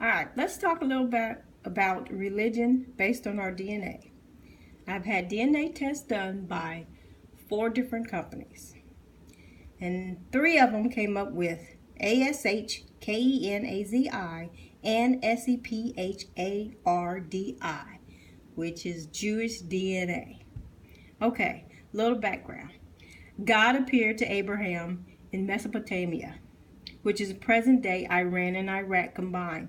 All right, let's talk a little bit about religion based on our DNA. I've had DNA tests done by 4 different companies, and 3 of them came up with ASHKENAZI and SEPHARDI, which is Jewish DNA. Okay, little background. God appeared to Abraham in Mesopotamia, which is present-day Iran and Iraq combined,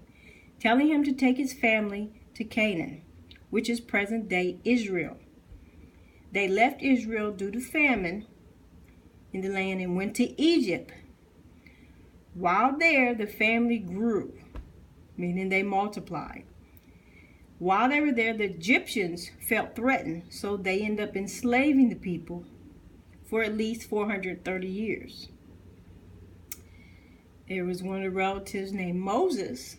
telling him to take his family to Canaan, which is present-day Israel. They left Israel due to famine in the land and went to Egypt. While there, the family grew, meaning they multiplied. While they were there, the Egyptians felt threatened, so they ended up enslaving the people for at least 430 years. There was one of the relatives named Moses,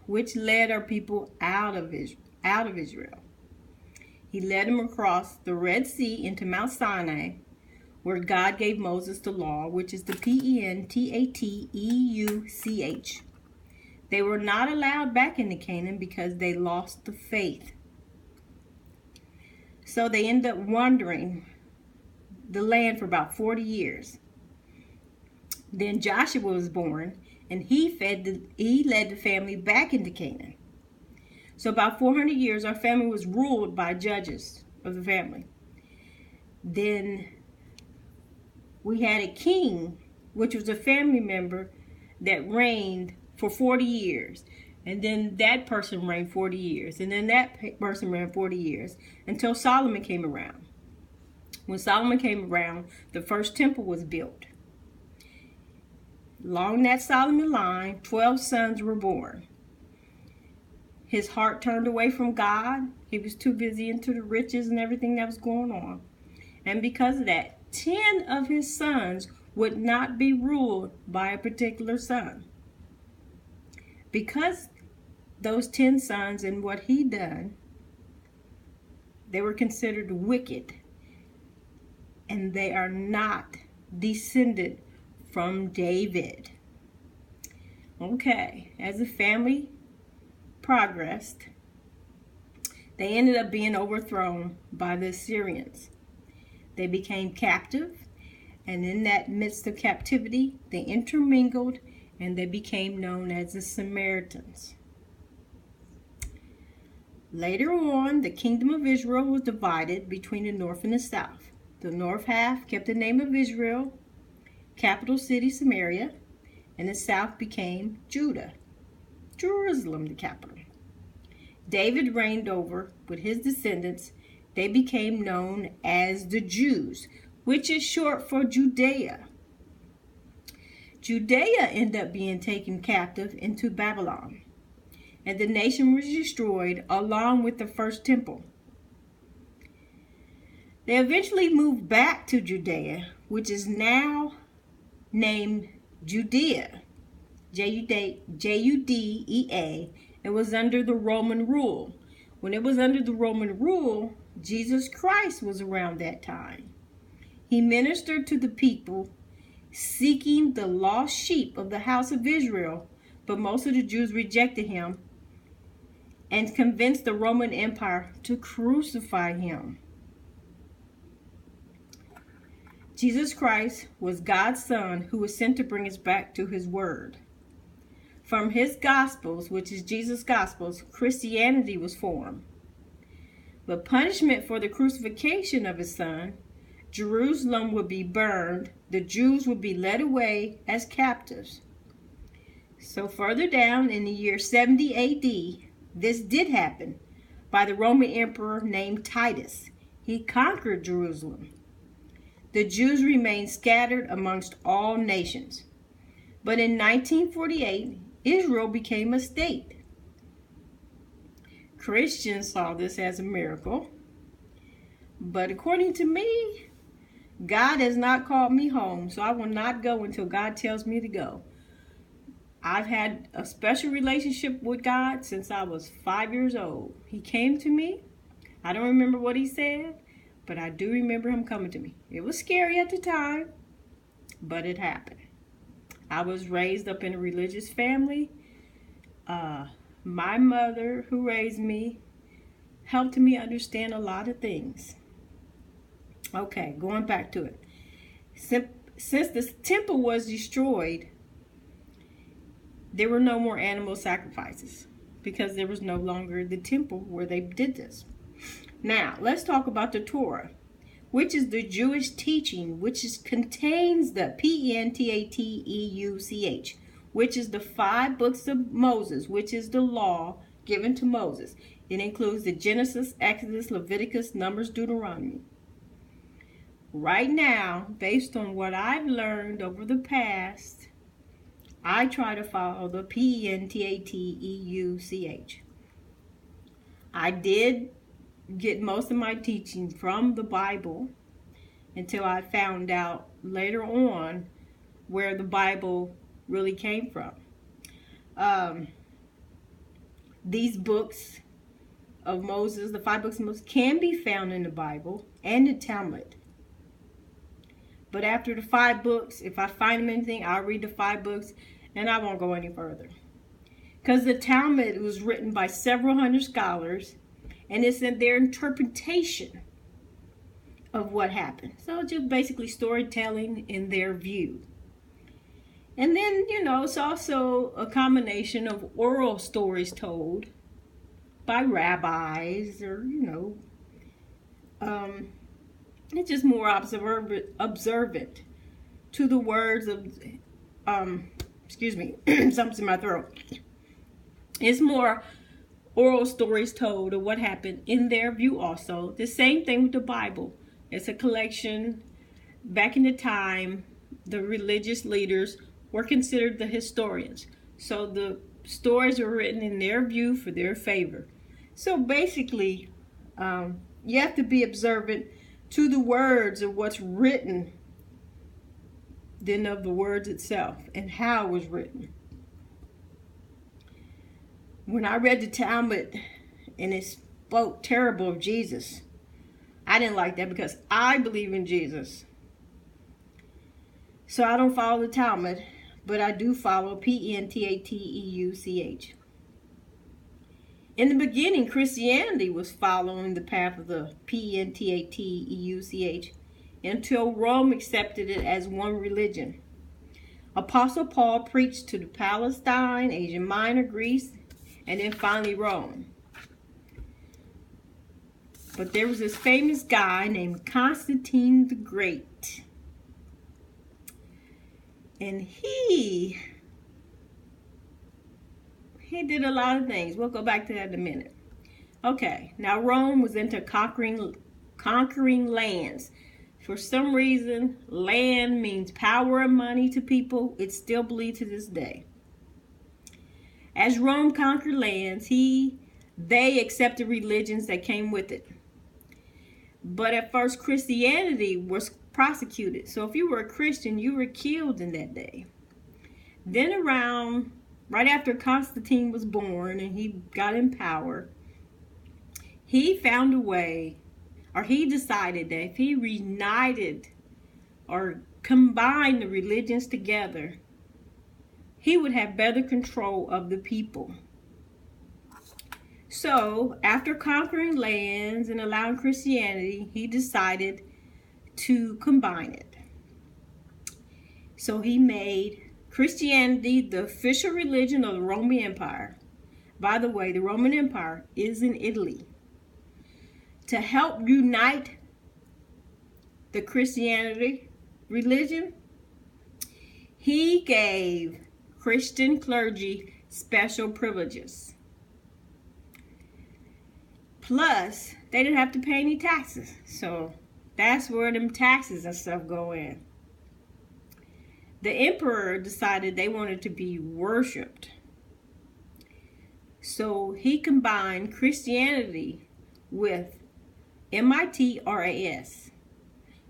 which led our people out of Israel. He led them across the Red Sea into Mount Sinai, where God gave Moses the law, which is the Pentateuch. They were not allowed back into Canaan because they lost the faith. So they ended up wandering the land for about 40 years. Then Joshua was born, and he led the family back into Canaan. So about 400 years, our family was ruled by judges of the family. Then we had a king, which was a family member that reigned for 40 years. And then that person reigned 40 years. And then that person reigned 40 years until Solomon came around. When Solomon came around, the first temple was built. Along that Solomon line, 12 sons were born. His heart turned away from God. He was too busy into the riches and everything that was going on. And because of that, 10 of his sons would not be ruled by a particular son. Because those 10 sons and what he done, they were considered wicked. And they are not descended from David. Okay, as the family progressed, they ended up being overthrown by the Assyrians. They became captive, and in that midst of captivity, they intermingled and they became known as the Samaritans. Later on, the kingdom of Israel was divided between the north and the south. The north half kept the name of Israel, capital city Samaria, and the south became Judah, Jerusalem the capital. David reigned over with his descendants. They became known as the Jews, which is short for Judea. Judea ended up being taken captive into Babylon, and the nation was destroyed along with the first temple. They eventually moved back to Judea, which is now named Judea, Judea, and was under the Roman rule. When it was under the Roman rule, Jesus Christ was around that time. He ministered to the people, seeking the lost sheep of the house of Israel, but most of the Jews rejected him and convinced the Roman Empire to crucify him. Jesus Christ was God's Son who was sent to bring us back to his word. From his Gospels, which is Jesus' Gospels, Christianity was formed. But punishment for the crucifixion of his Son, Jerusalem would be burned, the Jews would be led away as captives. So further down in the year 70 AD, this did happen by the Roman emperor named Titus. He conquered Jerusalem. The Jews remained scattered amongst all nations. But in 1948, Israel became a state. Christians saw this as a miracle. But according to me, God has not called me home, so I will not go until God tells me to go. I've had a special relationship with God since I was 5 years old. He came to me. I don't remember what he said, but I do remember him coming to me. It was scary at the time, but it happened. I was raised up in a religious family. My mother, who raised me, helped me understand a lot of things. Okay, going back to it. Since the temple was destroyed, there were no more animal sacrifices because there was no longer the temple where they did this. Now, let's talk about the Torah, which is the Jewish teaching, contains the Pentateuch, which is the 5 books of Moses, which is the law given to Moses. It includes the Genesis, Exodus, Leviticus, Numbers, Deuteronomy. Right now, based on what I've learned over the past, I try to follow the Pentateuch. I did get most of my teaching from the Bible until I found out later on where the Bible really came from. These books of Moses, the 5 books of Moses, can be found in the Bible and the Talmud. But after the 5 books, if I find them anything, I'll read the 5 books and I won't go any further. Because the Talmud was written by several hundred scholars and it's in their interpretation of what happened. So just basically storytelling in their view. And then, it's also a combination of oral stories told by rabbis or, it's just more observant to the words of, something's in my throat. It's more oral stories told of what happened in their view also. The same thing with the Bible. It's a collection. Back in the time, the religious leaders were considered the historians. So the stories were written in their view for their favor. So basically, you have to be observant to the words of what's written than of the words itself and how it was written. When I read the Talmud and it spoke terrible of Jesus, I didn't like that because I believe in Jesus. So I don't follow the Talmud, but I do follow Pentateuch. In the beginning, Christianity was following the path of the Pentateuch until Rome accepted it as one religion. Apostle Paul preached to the Palestine, Asia Minor, Greece, and then finally Rome. But there was this famous guy named Constantine the Great. And he did a lot of things. We'll go back to that in a minute. Okay, now Rome was into conquering lands. For some reason, land means power and money to people. It's still believed to this day. As Rome conquered lands, they accepted religions that came with it. But at first, Christianity was prosecuted. So if you were a Christian, you were killed in that day. Then right after Constantine was born and he got in power, he found a way, or he decided that if he reunited or combined the religions together, he would have better control of the people. So, after conquering lands and allowing Christianity, he decided to combine it. So he made Christianity the official religion of the Roman Empire. By the way, the Roman Empire is in Italy. To help unite the Christianity religion, he gave Christian clergy special privileges. Plus, they didn't have to pay any taxes. So that's where them taxes and stuff go in. The emperor decided they wanted to be worshipped. So he combined Christianity with Mitras,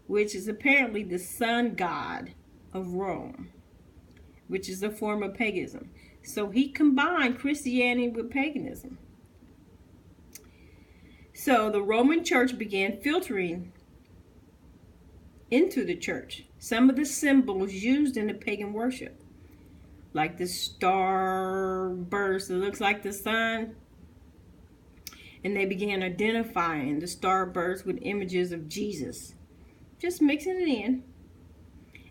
which is apparently the sun god of Rome, which is a form of paganism. So he combined Christianity with paganism. So the Roman church began filtering into the church some of the symbols used in the pagan worship, like this star burst. It looks like the sun. And they began identifying the starburst with images of Jesus, just mixing it in.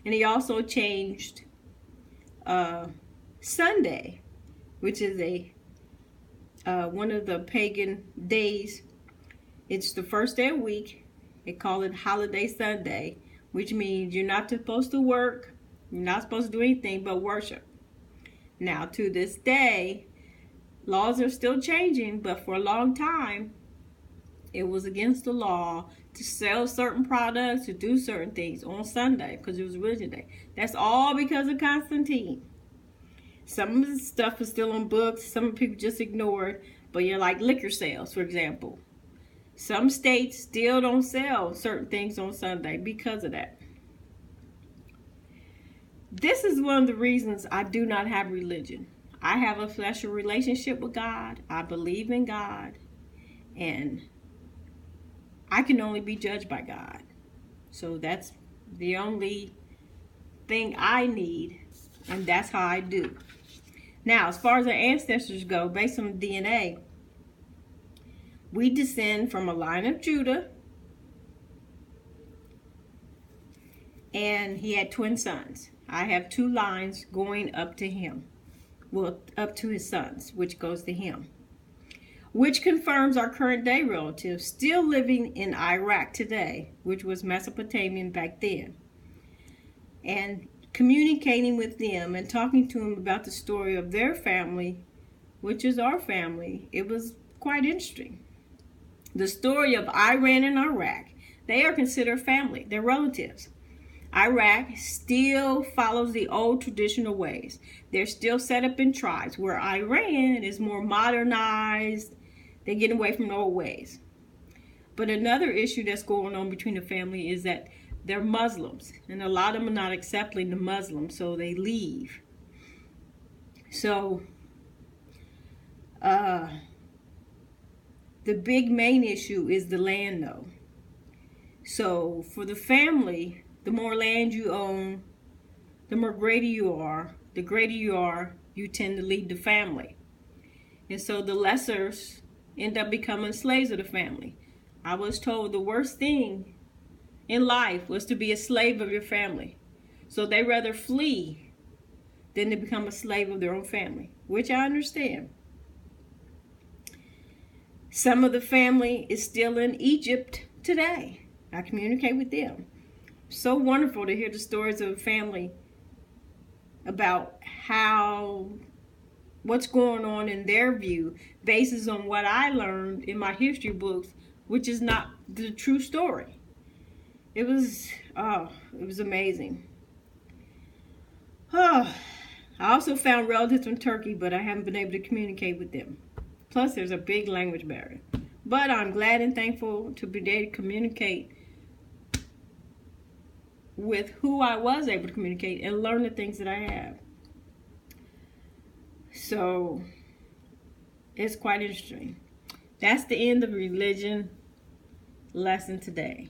And he also changed Sunday, which is one of the pagan days. It's the first day of the week. They call it Holiday Sunday, which means you're not supposed to work. You're not supposed to do anything but worship. Now, to this day, laws are still changing, but for a long time, it was against the law to sell certain products, to do certain things on Sunday because it was religion day. That's all because of Constantine. Some of the stuff is still on books. Some people just ignore it. But you're like liquor sales, for example. Some states still don't sell certain things on Sunday because of that. This is one of the reasons I do not have religion. I have a special relationship with God. I believe in God. And I can only be judged by God. So that's the only thing I need. And that's how I do. Now, as far as our ancestors go, based on the DNA, we descend from a line of Judah. And he had twin sons. I have two lines going up to him. Well, up to his sons, which goes to him. Which confirms our current day relatives still living in Iraq today, which was Mesopotamian back then. And communicating with them and talking to them about the story of their family, which is our family, it was quite interesting. The story of Iran and Iraq, they are considered family. They're relatives. Iraq still follows the old traditional ways. They're still set up in tribes, where Iran is more modernized. They're getting away from the old ways. But another issue that's going on between the family is that they're Muslims, and a lot of them are not accepting the Muslims, so they leave. So the big main issue is the land, though. So for the family, the more land you own, the more greater you are. The greater you are, you tend to lead the family. And so the lessers end up becoming slaves of the family. I was told the worst thing in life was to be a slave of your family. So they rather flee than to become a slave of their own family, which I understand. Some of the family is still in Egypt today. I communicate with them. So wonderful to hear the stories of a family about what's going on in their view, based on what I learned in my history books, which is not the true story. It was amazing. I also found relatives from Turkey, but I haven't been able to communicate with them. Plus, there's a big language barrier. But I'm glad and thankful to be able to communicate with who I was able to communicate and learn the things that I have. So, it's quite interesting. That's the end of religion lesson today.